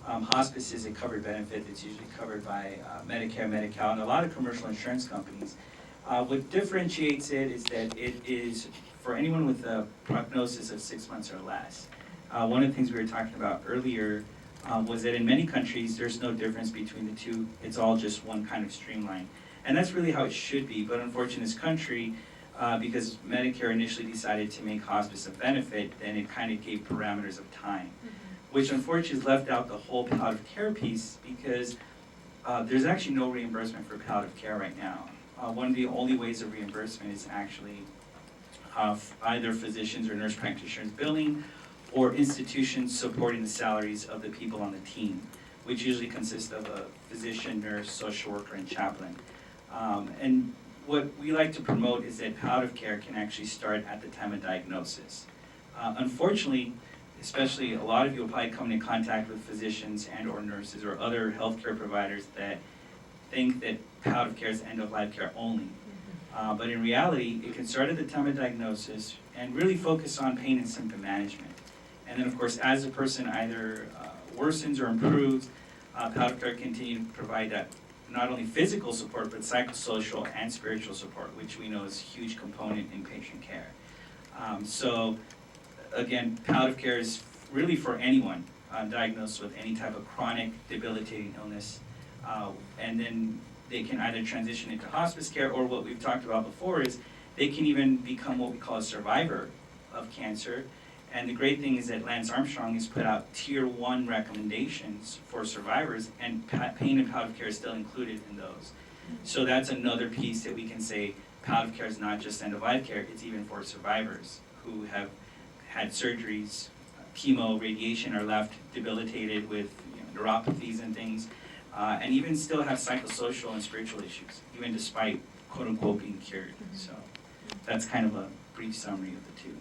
Hospice is a covered benefit that's usually covered by Medicare, Medi-Cal, and a lot of commercial insurance companies. What differentiates it is that it is for anyone with a prognosis of 6 months or less. One of the things we were talking about earlier was that in many countries there's no difference between the two. It's all just one kind of streamline. And that's really how it should be, but unfortunately in this country, because Medicare initially decided to make hospice a benefit, then it kind of gave parameters of time. Which unfortunately has left out the whole palliative care piece because there's actually no reimbursement for palliative care right now. One of the only ways of reimbursement is actually either physicians or nurse practitioners billing or institutions supporting the salaries of the people on the team, which usually consists of a physician, nurse, social worker, and chaplain. And what we like to promote is that palliative care can actually start at the time of diagnosis. Unfortunately, especially a lot of you will probably come into contact with physicians and or nurses or other healthcare providers that think that palliative care is end-of-life care only. But in reality, it can start at the time of diagnosis and really focus on pain and symptom management. And then of course, as a person either worsens or improves, palliative care can continue to provide that not only physical support, but psychosocial and spiritual support, which we know is a huge component in patient care. So again, palliative care is really for anyone diagnosed with any type of chronic debilitating illness. And then they can either transition into hospice care, or what we've talked about before is they can even become what we call a survivor of cancer. And the great thing is that Lance Armstrong has put out tier 1 recommendations for survivors, and pain and palliative care is still included in those. So that's another piece that we can say palliative care is not just end-of-life care, it's even for survivors who have had surgeries, chemo, radiation, are left debilitated with neuropathies and things, and even still have psychosocial and spiritual issues, even despite quote-unquote being cured. So that's kind of a brief summary of the two.